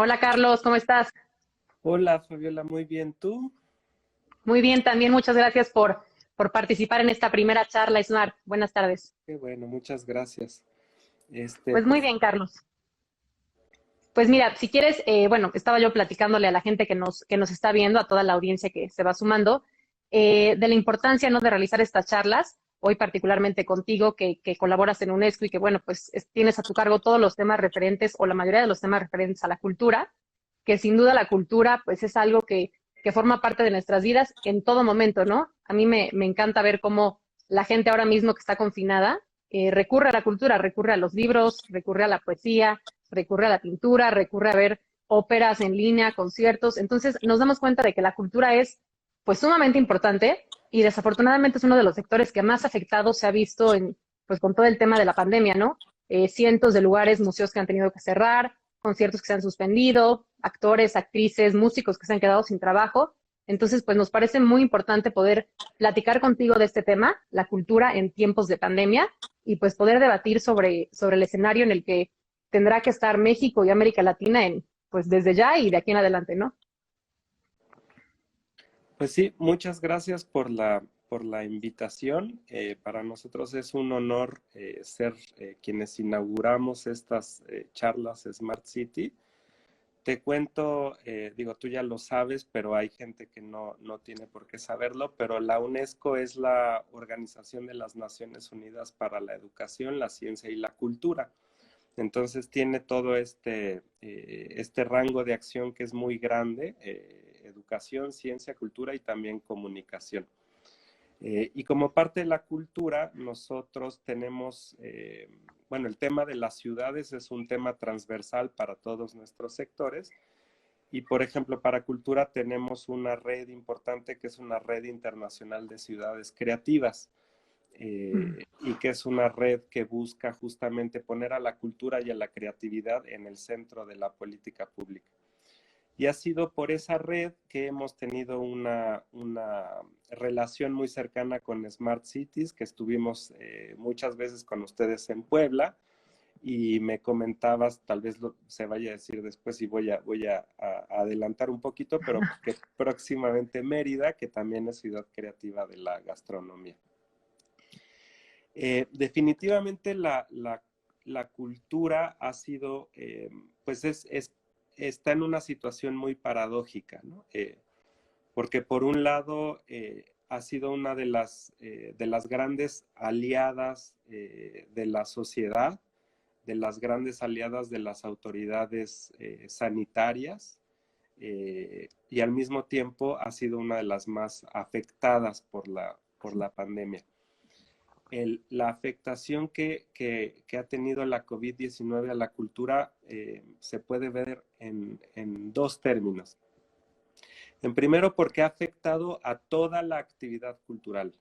Hola Carlos, ¿cómo estás? Hola Fabiola, muy bien. ¿Tú? Muy bien, también muchas gracias por participar en esta primera charla Smart. Buenas tardes. Qué bueno, muchas gracias. Pues muy Pues bien, Carlos. Pues mira, si quieres, bueno, estaba yo platicándole a la gente que nos está viendo, a toda la audiencia que se va sumando, de la importancia, ¿no?, de realizar estas charlas, hoy particularmente contigo, que colaboras en UNESCO y que, bueno, pues tienes a tu cargo todos los temas referentes o la mayoría de los temas referentes a la cultura, que sin duda la cultura, pues es algo que forma parte de nuestras vidas en todo momento, ¿no? A mí me encanta ver cómo la gente ahora mismo que está confinada recurre a la cultura, recurre a los libros, recurre a la poesía, recurre a la pintura, recurre a ver óperas en línea, conciertos. Entonces nos damos cuenta de que la cultura es pues sumamente importante y desafortunadamente es uno de los sectores que más afectado se ha visto en, pues con todo el tema de la pandemia, ¿no? Cientos de lugares, museos que han tenido que cerrar, conciertos que se han suspendido, actores, actrices, músicos que se han quedado sin trabajo. Entonces, pues nos parece muy importante poder platicar contigo de este tema, la cultura en tiempos de pandemia, y pues poder debatir sobre el escenario en el que tendrá que estar México y América Latina en, pues desde ya y de aquí en adelante, ¿no? pues sí, muchas gracias por la invitación. Para nosotros es un honor ser quienes inauguramos estas charlas Smart City. Te cuento, digo, tú ya lo sabes, pero hay gente que no tiene por qué saberlo, pero la UNESCO es la Organización de las Naciones Unidas para la Educación, la Ciencia y la Cultura. Entonces tiene todo este rango de acción que es muy grande, educación, ciencia, cultura y también comunicación. Y como parte de la cultura, nosotros tenemos, bueno, el tema de las ciudades es un tema transversal para todos nuestros sectores. Y, por ejemplo, para cultura tenemos una red importante que es una red internacional de ciudades creativas y que es una red que busca justamente poner a la cultura y a la creatividad en el centro de la política pública. Y ha sido por esa red que hemos tenido una relación muy cercana con Smart Cities, que estuvimos muchas veces con ustedes en Puebla, y me comentabas, tal vez se vaya a decir después y voy a adelantar un poquito, pero que próximamente Mérida, que también es ciudad creativa de la gastronomía. Definitivamente la cultura ha sido, pues está en una situación muy paradójica, ¿no? Porque por un lado ha sido una de las grandes aliadas de la sociedad, de las grandes aliadas de las autoridades sanitarias, y al mismo tiempo ha sido una de las más afectadas por la pandemia. La afectación que ha tenido la COVID-19 a la cultura se puede ver en dos términos. En primero, porque ha afectado a toda la actividad cultural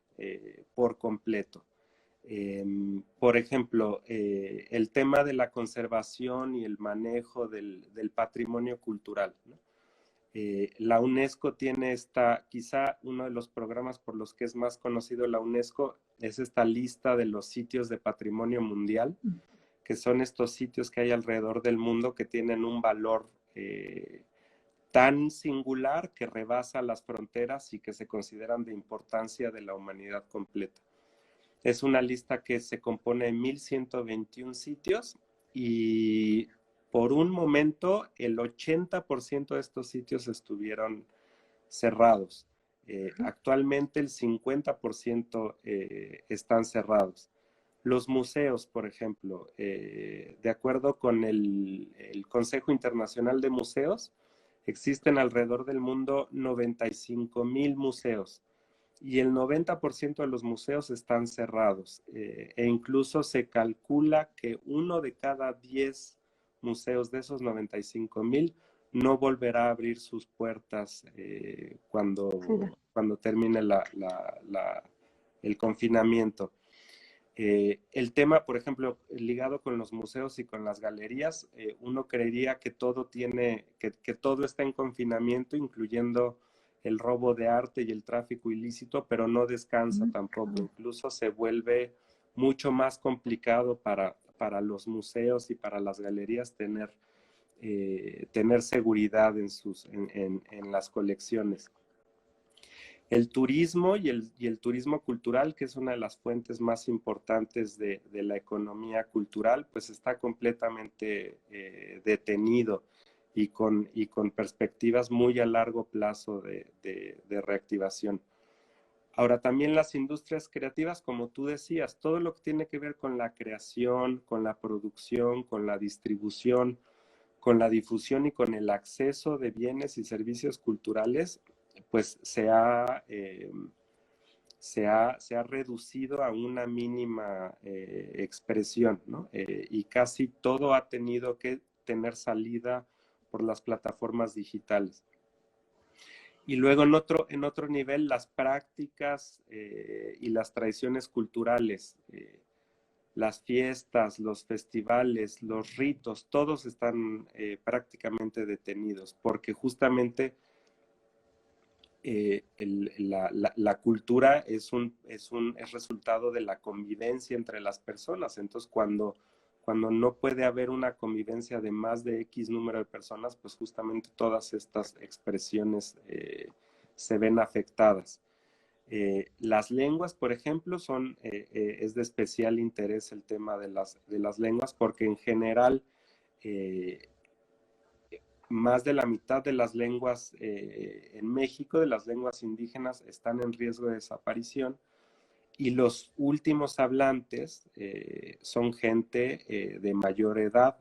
por completo. Por ejemplo, el tema de la conservación y el manejo del patrimonio cultural, ¿no? La UNESCO tiene quizá uno de los programas por los que es más conocido la UNESCO es esta lista de los sitios de patrimonio mundial, que son estos sitios que hay alrededor del mundo que tienen un valor tan singular que rebasa las fronteras y que se consideran de importancia de la humanidad completa. Es una lista que se compone de 1,121 sitios y por un momento el 80% de estos sitios estuvieron cerrados. Actualmente el 50% están cerrados. Los museos, por ejemplo, de acuerdo con el Consejo Internacional de Museos, existen alrededor del mundo 95,000 museos y el 90% de los museos están cerrados e incluso se calcula que uno de cada 10 museos de esos 95,000 no volverá a abrir sus puertas Sí, cuando termine el confinamiento. El tema, por ejemplo, ligado con los museos y con las galerías, uno creería que que todo está en confinamiento, incluyendo el robo de arte y el tráfico ilícito, pero no descansa tampoco. Incluso se vuelve mucho más complicado para los museos y para las galerías tener tener seguridad en las colecciones. El turismo y el turismo cultural, que es una de las fuentes más importantes de la economía cultural, pues está completamente detenido y con perspectivas muy a largo plazo de reactivación. Ahora, también las industrias creativas, como tú decías, todo lo que tiene que ver con la creación, con la producción, con la distribución, con la difusión y con el acceso de bienes y servicios culturales, pues se ha reducido a una mínima expresión, ¿no? Y casi todo ha tenido que tener salida por las plataformas digitales. Y luego en otro nivel, las prácticas y las tradiciones culturales, las fiestas, los festivales, los ritos, todos están prácticamente detenidos, porque justamente la cultura es resultado de la convivencia entre las personas. Entonces, cuando no puede haber una convivencia de más de X número de personas, pues justamente todas estas expresiones se ven afectadas. Las lenguas, por ejemplo, es de especial interés el tema de las lenguas, porque en general más de la mitad de las lenguas en México, de las lenguas indígenas, están en riesgo de desaparición, y los últimos hablantes son gente de mayor edad,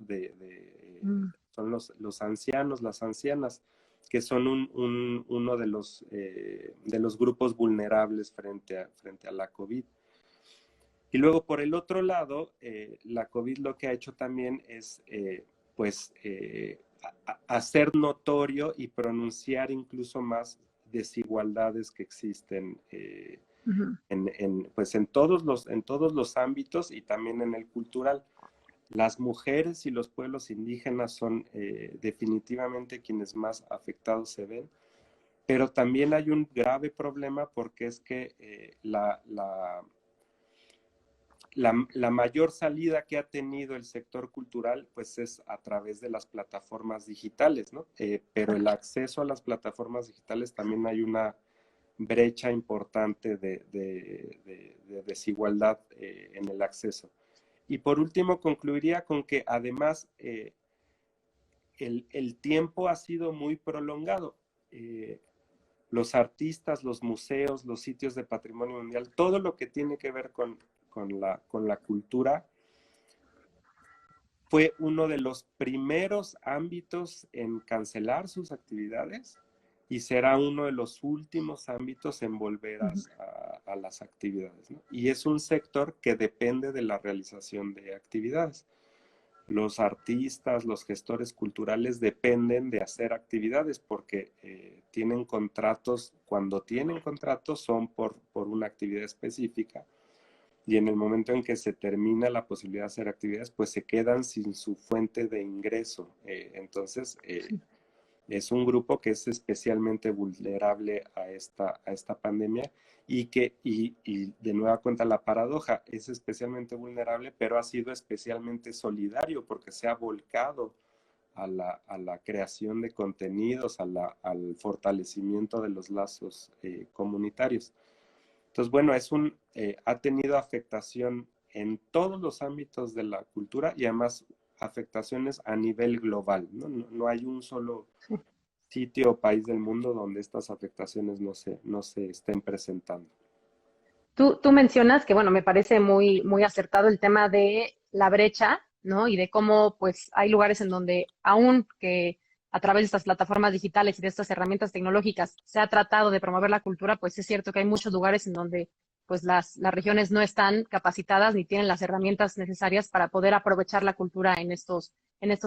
son los ancianos, las ancianas, que son uno de los grupos vulnerables frente a la COVID. Y luego, por el otro lado, la COVID lo que ha hecho también es, pues, hacer notorio y pronunciar incluso más desigualdades que existen pues en todos los ámbitos y también en el cultural. Las mujeres y los pueblos indígenas son definitivamente quienes más afectados se ven, pero también hay un grave problema, porque es que la mayor salida que ha tenido el sector cultural pues es a través de las plataformas digitales, ¿no? Pero el acceso a las plataformas digitales, también hay una brecha importante de desigualdad en el acceso. Y por último, concluiría con que además el tiempo ha sido muy prolongado. Los artistas, los museos, los sitios de patrimonio mundial, todo lo que tiene que ver con la cultura, fue uno de los primeros ámbitos en cancelar sus actividades y será uno de los últimos ámbitos en volver a las actividades, ¿no? Y es un sector que depende de la realización de actividades. Los artistas, los gestores culturales dependen de hacer actividades porque tienen contratos. Cuando tienen contratos son por una actividad específica, y en el momento en que se termina la posibilidad de hacer actividades, pues se quedan sin su fuente de ingreso. Entonces, es un grupo que es especialmente vulnerable a esta pandemia, y de nueva cuenta la paradoja, es especialmente vulnerable, pero ha sido especialmente solidario porque se ha volcado a la creación de contenidos, al fortalecimiento de los lazos comunitarios. Entonces, bueno, ha tenido afectación en todos los ámbitos de la cultura, y además afectaciones a nivel global, ¿no? No hay un solo sitio o país del mundo donde estas afectaciones no se estén presentando. Tú mencionas que, bueno, me parece muy, muy acertado el tema de la brecha, ¿no? Y de cómo, pues, hay lugares en donde, aún que a través de estas plataformas digitales y de estas herramientas tecnológicas se ha tratado de promover la cultura, pues es cierto que hay muchos lugares en donde, pues, las regiones no están capacitadas ni tienen las herramientas necesarias para poder aprovechar la cultura en estos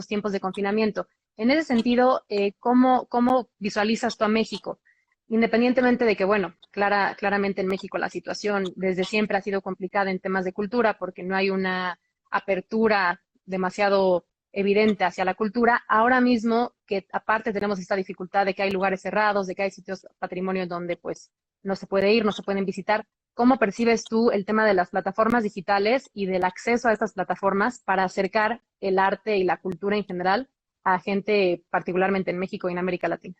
tiempos de confinamiento. En ese sentido, ¿cómo visualizas tú a México? Independientemente de que, bueno, claramente en México la situación desde siempre ha sido complicada en temas de cultura porque no hay una apertura demasiado evidente hacia la cultura. Ahora mismo que aparte tenemos esta dificultad de que hay lugares cerrados, de que hay sitios patrimonio donde pues no se puede ir, no se pueden visitar. ¿Cómo percibes tú el tema de las plataformas digitales y del acceso a estas plataformas para acercar el arte y la cultura en general a gente particularmente en México y en América Latina?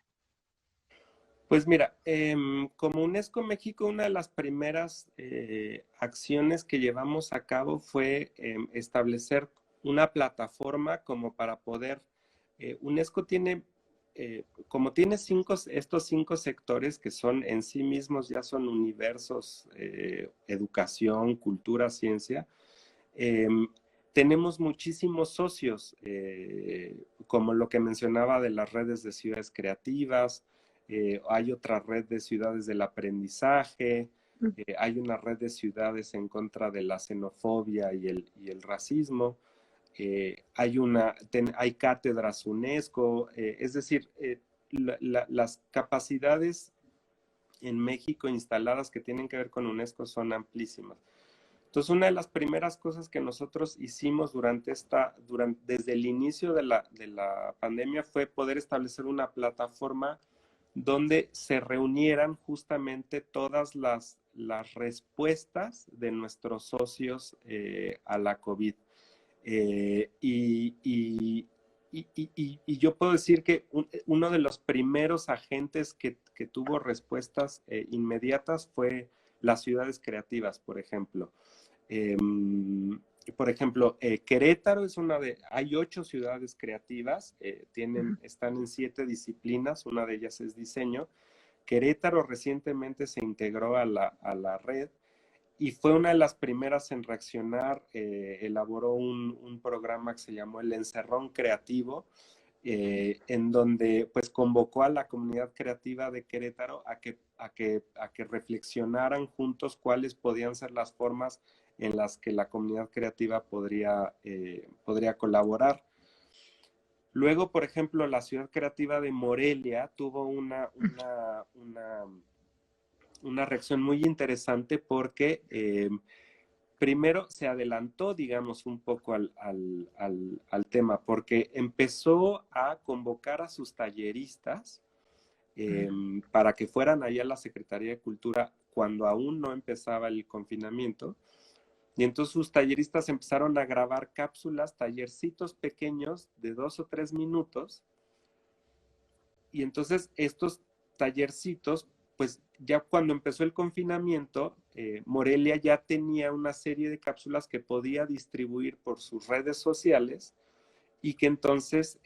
Pues mira, como UNESCO México, una de las primeras acciones que llevamos a cabo fue establecer una plataforma como para poder, UNESCO tiene, como tiene estos 5 sectores que son en sí mismos ya son universos, educación, cultura, ciencia, tenemos muchísimos socios, como lo que mencionaba de las redes de ciudades creativas, hay otra red de ciudades del aprendizaje, hay una red de ciudades en contra de la xenofobia y el racismo, hay cátedras UNESCO, es decir, las capacidades en México instaladas que tienen que ver con UNESCO son amplísimas. Entonces, una de las primeras cosas que nosotros hicimos desde el inicio de la pandemia fue poder establecer una plataforma donde se reunieran justamente todas las respuestas de nuestros socios a la COVID. Y yo puedo decir que uno de los primeros agentes que tuvo respuestas inmediatas fue las ciudades creativas, por ejemplo. Eh, Querétaro es hay 8 ciudades creativas, están en 7 disciplinas, una de ellas es diseño. Querétaro recientemente se integró a la red y fue una de las primeras en reaccionar, elaboró un programa que se llamó el Encerrón Creativo, en donde pues convocó a la comunidad creativa de Querétaro a que reflexionaran juntos cuáles podían ser las formas en las que la comunidad creativa podría colaborar. Luego, por ejemplo, la ciudad creativa de Morelia tuvo una reacción muy interesante porque primero se adelantó, digamos, un poco al tema, porque empezó a convocar a sus talleristas para que fueran allá a la Secretaría de Cultura cuando aún no empezaba el confinamiento. Y entonces sus talleristas empezaron a grabar cápsulas, tallercitos pequeños de 2 o 3 minutos. Y entonces estos tallercitos, pues ya cuando empezó el confinamiento, Morelia ya tenía una serie de cápsulas que podía distribuir por sus redes sociales y que entonces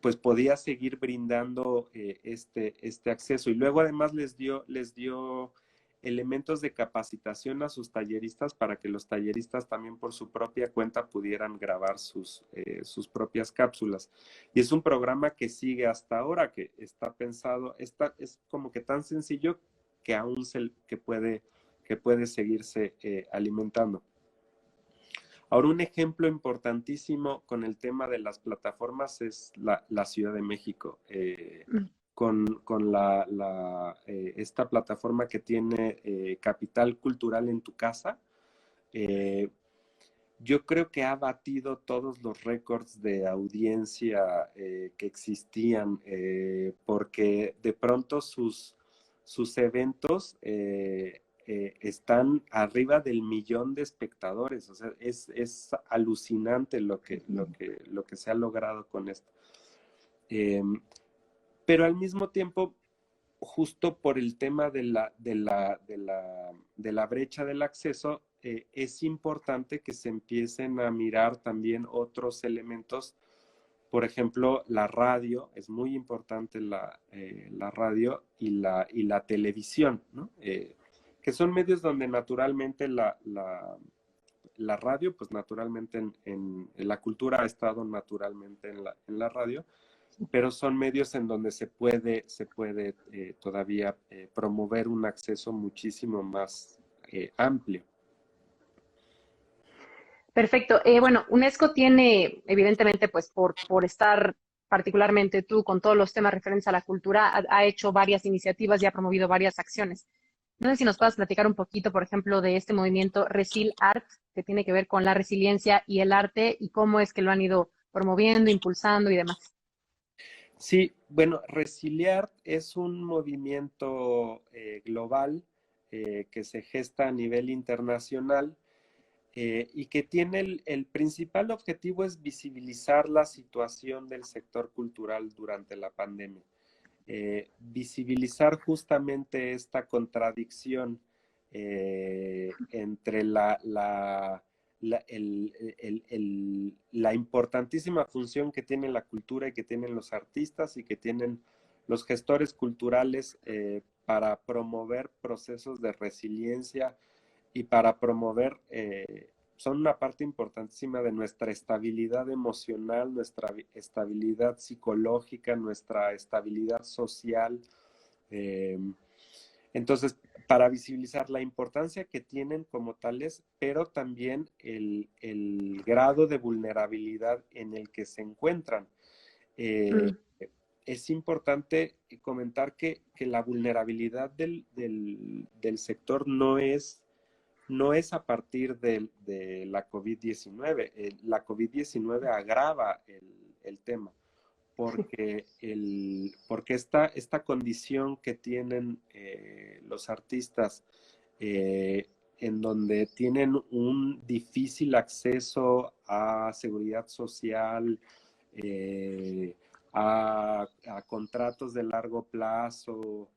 pues podía seguir brindando este acceso. Y luego además les dio elementos de capacitación a sus talleristas para que los talleristas también por su propia cuenta pudieran grabar sus propias cápsulas. Y es un programa que sigue hasta ahora, que está pensado, es como que tan sencillo que aún que puede seguirse alimentando. Ahora, un ejemplo importantísimo con el tema de las plataformas es la Ciudad de México. Con esta plataforma que tiene Capital Cultural en tu casa, yo creo que ha batido todos los récords de audiencia que existían, porque de pronto sus eventos están arriba del 1,000,000 de espectadores. O sea, es alucinante lo que se ha logrado con esto. Pero al mismo tiempo, justo por el tema de la brecha del acceso, es importante que se empiecen a mirar también otros elementos. Por ejemplo, la radio, es muy importante la radio y la televisión, ¿no? Que son medios donde naturalmente la radio, pues naturalmente en la cultura ha estado naturalmente en la radio, pero son medios en donde se puede todavía promover un acceso muchísimo más amplio. Perfecto. Bueno, UNESCO tiene, evidentemente, pues por estar particularmente tú con todos los temas referentes a la cultura, ha hecho varias iniciativas y ha promovido varias acciones. No sé si nos puedas platicar un poquito, por ejemplo, de este movimiento Resil Art, que tiene que ver con la resiliencia y el arte y cómo es que lo han ido promoviendo, impulsando y demás. Sí, bueno, Resiliart es un movimiento global que se gesta a nivel internacional y que tiene el principal objetivo es visibilizar la situación del sector cultural durante la pandemia. Visibilizar justamente esta contradicción entre la importantísima función que tiene la cultura y que tienen los artistas y que tienen los gestores culturales para promover procesos de resiliencia y para promover, son una parte importantísima de nuestra estabilidad emocional, nuestra estabilidad psicológica, nuestra estabilidad social. Eh, entonces, para visibilizar la importancia que tienen como tales, pero también el grado de vulnerabilidad en el que se encuentran. Eh, Mm, es importante comentar que la vulnerabilidad del sector no es a partir de la COVID-19. La COVID-19 agrava el tema porque esta condición que tienen los artistas en donde tienen un difícil acceso a seguridad social, eh, a contratos de largo plazo,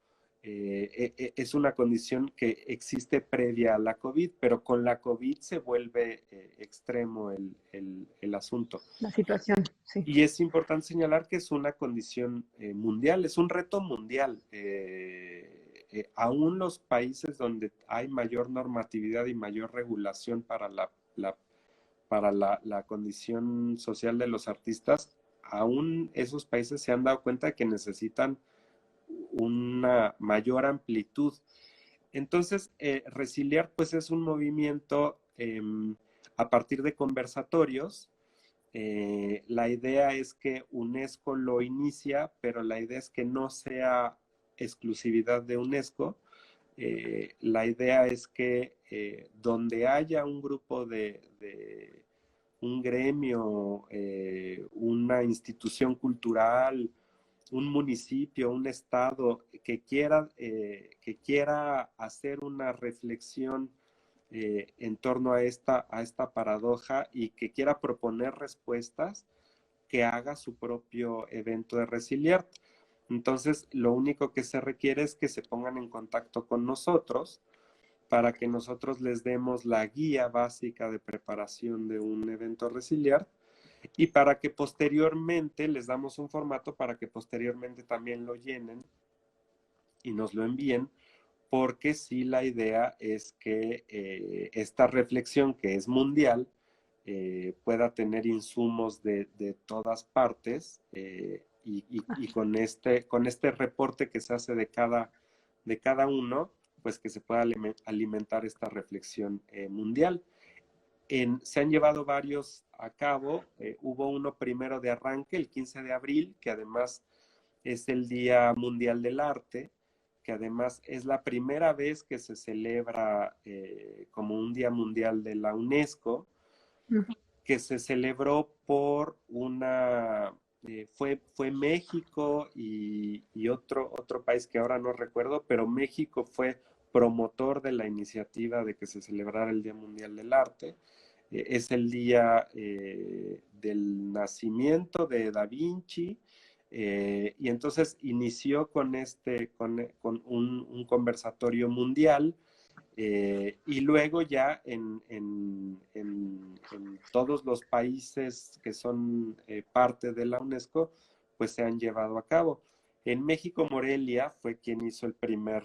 es una condición que existe previa a la COVID, pero con la COVID se vuelve extremo el asunto. la situación, sí. Y es importante señalar que es una condición mundial, es un reto mundial. Aún los países donde hay mayor normatividad y mayor regulación para la condición social de los artistas, aún esos países se han dado cuenta de que necesitan una mayor amplitud. Entonces, Resiliar pues es un movimiento a partir de conversatorios. La idea es que UNESCO lo inicia, pero la idea es que no sea exclusividad de UNESCO. La idea es que donde haya un grupo de un gremio, una institución cultural, un municipio, un estado que quiera hacer una reflexión en torno a esta paradoja y que quiera proponer respuestas, que haga su propio evento de Resiliar. Entonces, lo único que se requiere es que se pongan en contacto con nosotros para que nosotros les demos la guía básica de preparación de un evento Resiliar y para que posteriormente les damos un formato para que posteriormente también lo llenen y nos lo envíen, porque sí la idea es que esta reflexión que es mundial pueda tener insumos de todas partes y con este reporte que se hace de cada uno, pues que se pueda alimentar esta reflexión mundial. Se han llevado varios a cabo. Hubo uno primero de arranque, el 15 de abril, que además es el Día Mundial del Arte, que además es la primera vez que se celebra como un Día Mundial de la UNESCO, que se celebró por fue México y otro país que ahora no recuerdo, pero México fue promotor de la iniciativa de que se celebrara el Día Mundial del Arte. Es el día del nacimiento de Da Vinci, y entonces inició con un conversatorio mundial, y luego ya en todos los países que son parte de la UNESCO, pues se han llevado a cabo. En México, Morelia fue quien hizo el primer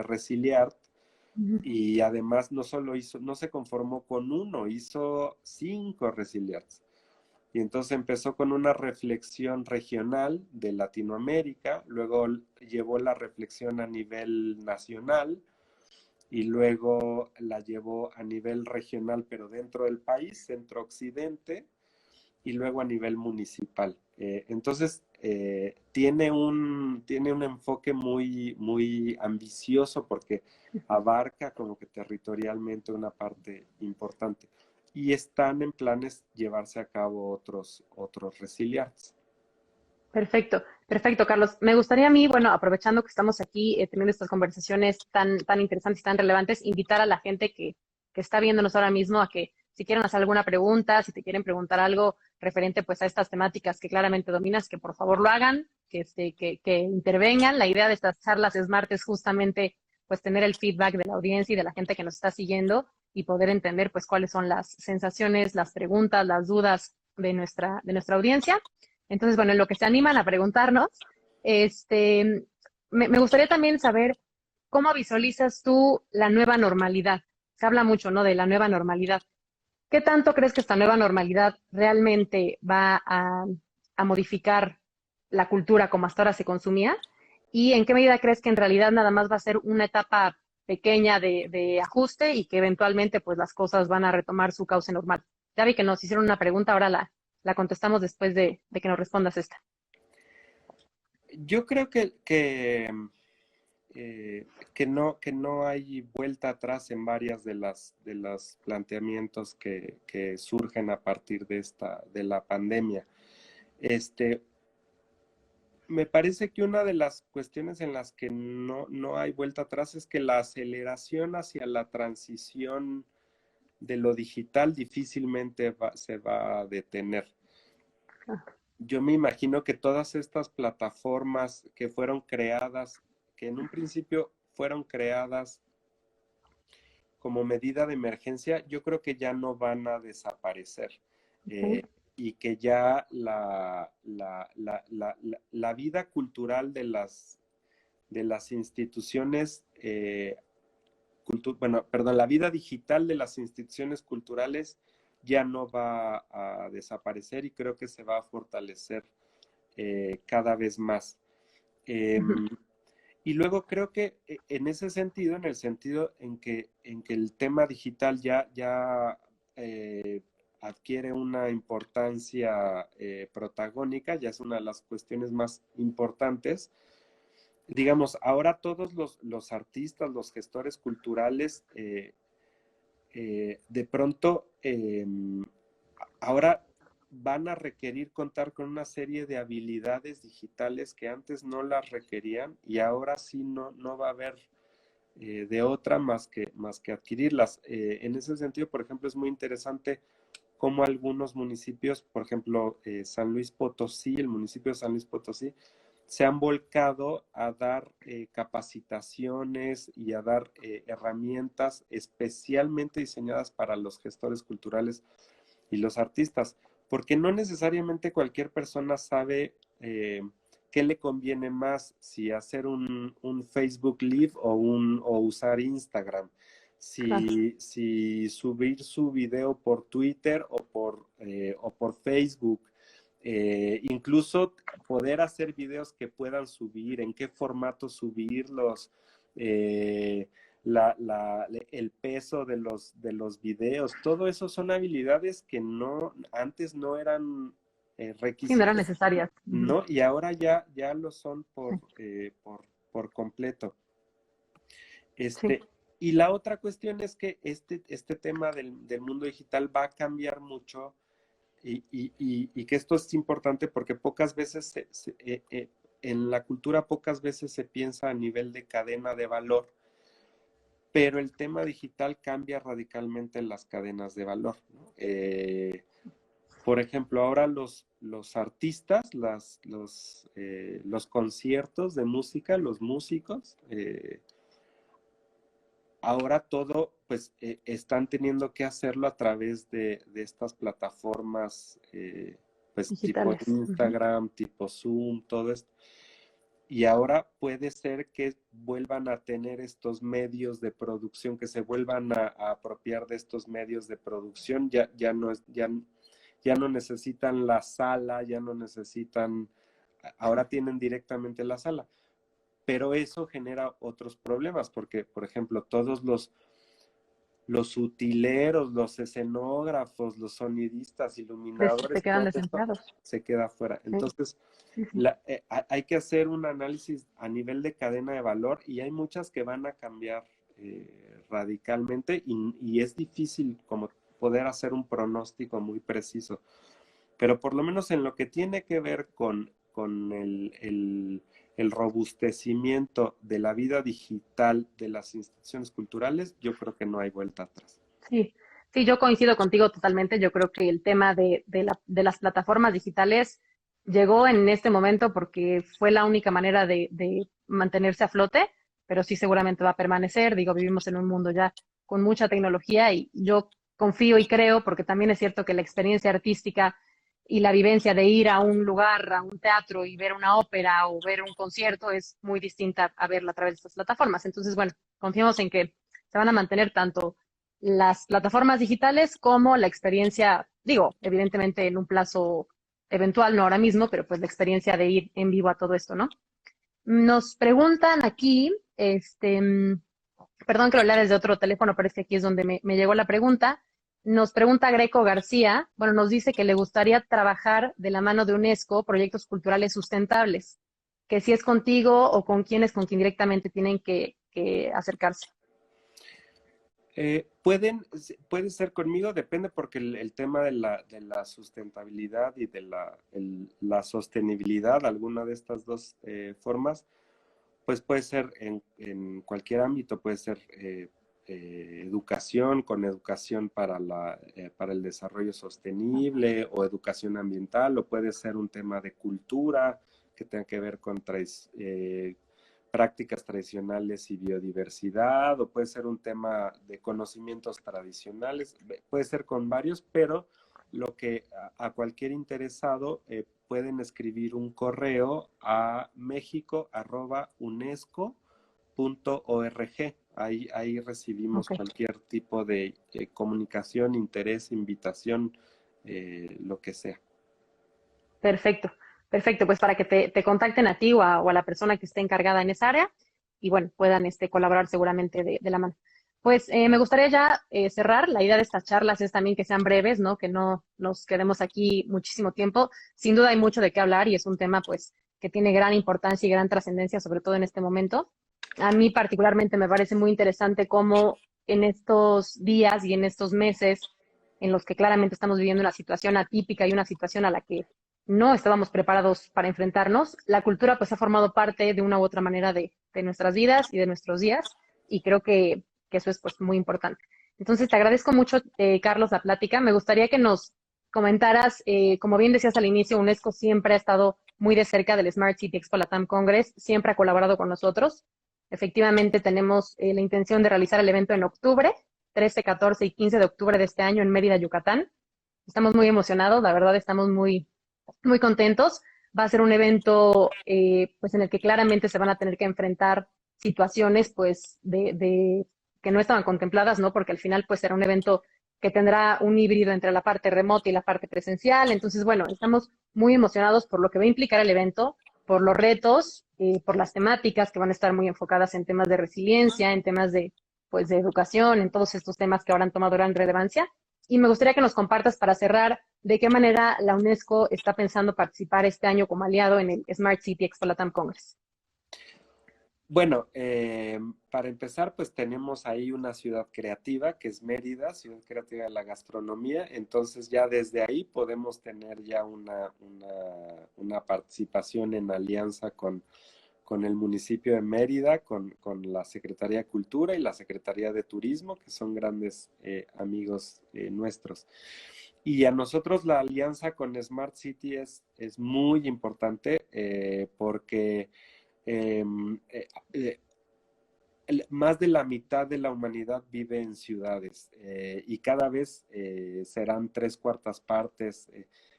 Resiliart, y además no se conformó con uno, hizo 5 Resiliarts. Y entonces empezó con una reflexión regional de Latinoamérica, luego llevó la reflexión a nivel nacional y luego la llevó a nivel regional, pero dentro del país, centro-occidente, y luego a nivel municipal. Entonces, tiene un enfoque muy, muy ambicioso porque abarca como que territorialmente una parte importante. Y están en planes llevarse a cabo otros Resiliarts. Perfecto, perfecto, Carlos. Me gustaría a mí, bueno, aprovechando que estamos aquí teniendo estas conversaciones tan interesantes y tan relevantes, invitar a la gente que que está viéndonos ahora mismo a que si quieren hacer alguna pregunta, si te quieren preguntar algo referente pues a estas temáticas que claramente dominas, que por favor lo hagan, que intervengan. La idea de estas charlas Smart es justamente pues tener el feedback de la audiencia y de la gente que nos está siguiendo y poder entender pues cuáles son las sensaciones, las preguntas, las dudas de nuestra audiencia. Entonces, bueno, en lo que se animan a preguntarnos, me gustaría también saber cómo visualizas tú la nueva normalidad. Se habla mucho, ¿no?, de la nueva normalidad. ¿Qué tanto crees que esta nueva normalidad realmente va a modificar la cultura como hasta ahora se consumía? ¿Y en qué medida crees que en realidad nada más va a ser una etapa pequeña de ajuste y que eventualmente pues las cosas van a retomar su cauce normal? Ya vi que nos hicieron una pregunta, ahora la contestamos después de que nos respondas esta. Yo creo que no hay vuelta atrás en varias de los planteamientos que surgen a partir de la pandemia. Este, Me parece que una de las cuestiones en las que no hay vuelta atrás es que la aceleración hacia la transición de lo digital difícilmente se va a detener. Yo me imagino que todas estas plataformas que fueron creadas, que en un principio fueron creadas como medida de emergencia, yo creo que ya no van a desaparecer. Okay. Y que ya la vida cultural de las instituciones, bueno, perdón, la vida digital de las instituciones culturales ya no va a desaparecer y creo que se va a fortalecer cada vez más. Eh, Uh-huh. y luego creo que en ese sentido, en el sentido en que el tema digital ya adquiere una importancia protagónica, ya es una de las cuestiones más importantes. Digamos, ahora todos los artistas, los gestores culturales, de pronto, ahora van a requerir contar con una serie de habilidades digitales que antes no las requerían y ahora sí no va a haber de otra más que adquirirlas. En ese sentido, por ejemplo, es muy interesante cómo algunos municipios, por ejemplo, San Luis Potosí, el municipio de San Luis Potosí, se han volcado a dar capacitaciones y a dar herramientas especialmente diseñadas para los gestores culturales y los artistas, porque no necesariamente cualquier persona sabe qué le conviene más, si hacer un Facebook Live o usar Instagram, Claro. si subir su video por Twitter o por Facebook, incluso poder hacer videos que puedan subir, en qué formato subirlos, eh, el peso de los videos, todo eso son habilidades que antes no eran Sí, no eran requisitos, necesarias. Uh-huh. ¿no? Y ahora ya lo son Sí, por completo. sí. Este, y la otra cuestión es que este tema del mundo digital va a cambiar mucho y que esto es importante porque pocas veces en la cultura pocas veces se piensa a nivel de cadena de valor, pero el tema digital cambia radicalmente las cadenas de valor, ¿no? Por ejemplo, ahora los artistas, los conciertos de música, los músicos, ahora todo, pues, están teniendo que hacerlo a través de estas plataformas, pues, tipo Digitales. Uh-huh. Instagram, tipo Zoom, todo esto. Y ahora puede ser que vuelvan a tener estos medios de producción, que se vuelvan a apropiar de estos medios de producción. Ya no necesitan la sala, ya no necesitan, ahora tienen directamente la sala. Pero eso genera otros problemas, porque, por ejemplo, todos los utileros, los escenógrafos, los sonidistas, Se iluminadores, quedan todo esto desempleados. se queda afuera. Sí, Entonces, sí, sí. hay que hacer un análisis a nivel de cadena de valor y hay muchas que van a cambiar radicalmente y es difícil como poder hacer un pronóstico muy preciso. Pero por lo menos en lo que tiene que ver con el robustecimiento de la vida digital de las instituciones culturales, yo creo que no hay vuelta atrás. Sí, sí, yo coincido contigo totalmente. Yo creo que el tema de las plataformas digitales llegó en este momento porque fue la única manera de mantenerse a flote, pero sí seguramente va a permanecer. Digo, vivimos en un mundo ya con mucha tecnología y yo confío y creo, porque también es cierto que la experiencia artística y la vivencia de ir a un lugar, a un teatro y ver una ópera o ver un concierto es muy distinta a verla a través de estas plataformas. Entonces, bueno, confiamos en que se van a mantener tanto las plataformas digitales como la experiencia, digo, evidentemente en un plazo eventual, no ahora mismo, pero pues la experiencia de ir en vivo a todo esto, ¿no? Nos preguntan aquí, perdón que lo lea desde otro teléfono, pero es que aquí es donde me llegó la pregunta. Nos pregunta Greco García, bueno, nos dice que le gustaría trabajar de la mano de UNESCO proyectos culturales sustentables, que si es contigo o con quienes con quien directamente tienen que acercarse. Puede ser conmigo, depende porque el tema de la sustentabilidad y de la sostenibilidad, alguna de estas dos formas, pues puede ser en cualquier ámbito, puede ser educación, con educación para el desarrollo sostenible o educación ambiental, o puede ser un tema de cultura que tenga que ver con prácticas tradicionales y biodiversidad, o puede ser un tema de conocimientos tradicionales, puede ser con varios, pero lo que a cualquier interesado pueden escribir un correo a mexico@unesco.org. Ahí recibimos Ok. cualquier tipo de comunicación, interés, invitación, lo que sea. Perfecto, perfecto, pues para que te contacten a ti o a la persona que esté encargada en esa área y bueno, puedan colaborar seguramente de la mano. Pues me gustaría ya cerrar. La idea de estas charlas es también que sean breves, ¿no? Que no nos quedemos aquí muchísimo tiempo. Sin duda hay mucho de qué hablar y es un tema pues que tiene gran importancia y gran trascendencia, sobre todo en este momento. A mí particularmente me parece muy interesante cómo en estos días y en estos meses en los que claramente estamos viviendo una situación atípica y una situación a la que no estábamos preparados para enfrentarnos. La cultura pues ha formado parte de una u otra manera de nuestras vidas y de nuestros días y creo que eso es pues muy importante. Entonces te agradezco mucho, Carlos, la plática. Me gustaría que nos comentaras, como bien decías al inicio, UNESCO siempre ha estado muy de cerca del Smart City Expo Latam Congress, siempre ha colaborado con nosotros. Efectivamente, tenemos la intención de realizar el evento en octubre, 13, 14 y 15 de octubre de este año en Mérida, Yucatán. Estamos muy emocionados, la verdad estamos muy contentos. Va a ser un evento pues en el que claramente se van a tener que enfrentar situaciones pues que no estaban contempladas, ¿no? Porque al final pues será un evento que tendrá un híbrido entre la parte remota y la parte presencial. Entonces, bueno, estamos muy emocionados por lo que va a implicar el evento, por los retos, por las temáticas que van a estar muy enfocadas en temas de resiliencia, en temas pues, de educación, en todos estos temas que ahora han tomado gran relevancia. Y me gustaría que nos compartas para cerrar de qué manera la UNESCO está pensando participar este año como aliado en el Smart City Expo Latam Congress. Bueno, para empezar, pues tenemos ahí una ciudad creativa, que es Mérida, ciudad creativa de la gastronomía. Entonces ya desde ahí podemos tener ya una participación en alianza con el municipio de Mérida, con la Secretaría de Cultura y la Secretaría de Turismo, que son grandes amigos nuestros. Y a nosotros la alianza con Smart City es muy importante porque eh, eh, eh, más de la mitad de la humanidad vive en ciudades y cada vez serán tres cuartas partes.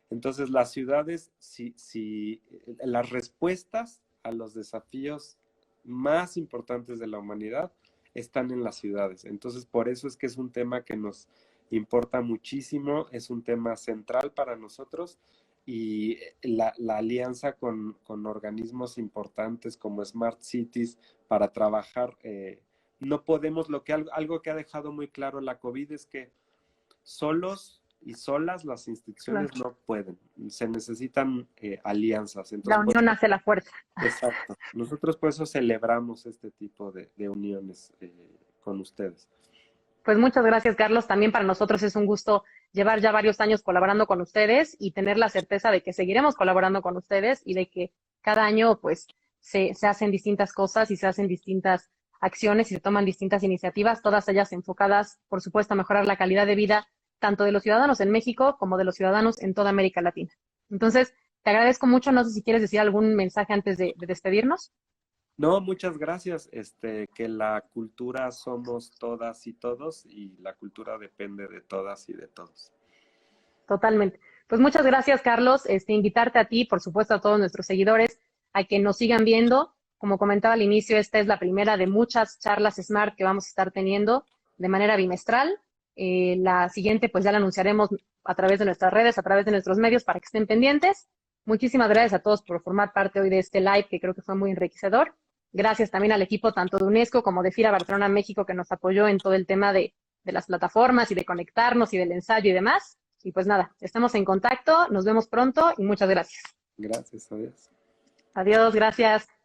Entonces, las ciudades, si las respuestas a los desafíos más importantes de la humanidad están en las ciudades. Entonces, por eso es que es un tema que nos importa muchísimo, es un tema central para nosotros y la alianza con organismos importantes como Smart Cities para trabajar. No podemos, algo que ha dejado muy claro la COVID es que solos y solas las Claro. instituciones no pueden, se necesitan alianzas. La Entonces, unión hace la fuerza. exacto. Nosotros por eso celebramos este tipo de uniones con ustedes. Pues muchas gracias, Carlos. También para nosotros es un gusto llevar ya varios años colaborando con ustedes y tener la certeza de que seguiremos colaborando con ustedes y de que cada año pues se hacen distintas cosas y se hacen distintas acciones y se toman distintas iniciativas, todas ellas enfocadas, por supuesto, a mejorar la calidad de vida tanto de los ciudadanos en México como de los ciudadanos en toda América Latina. Entonces, te agradezco mucho. No sé si quieres decir algún mensaje antes de despedirnos. No, muchas gracias. Que la cultura somos todas y todos y la cultura depende de todas y de todos. Totalmente. Pues muchas gracias, Carlos. Invitarte a ti, por supuesto, a todos nuestros seguidores, a que nos sigan viendo. Como comentaba al inicio, esta es la primera de muchas charlas Smart que vamos a estar teniendo de manera bimestral. La siguiente, pues ya la anunciaremos a través de nuestras redes, a través de nuestros medios, para que estén pendientes. Muchísimas gracias a todos por formar parte hoy de este live, que creo que fue muy enriquecedor. Gracias también al equipo tanto de UNESCO como de FIRA Barcelona México, que nos apoyó en todo el tema de las plataformas y de conectarnos y del ensayo y demás. Y pues nada, estamos en contacto, nos vemos pronto y muchas gracias. Gracias, adiós. Adiós, gracias.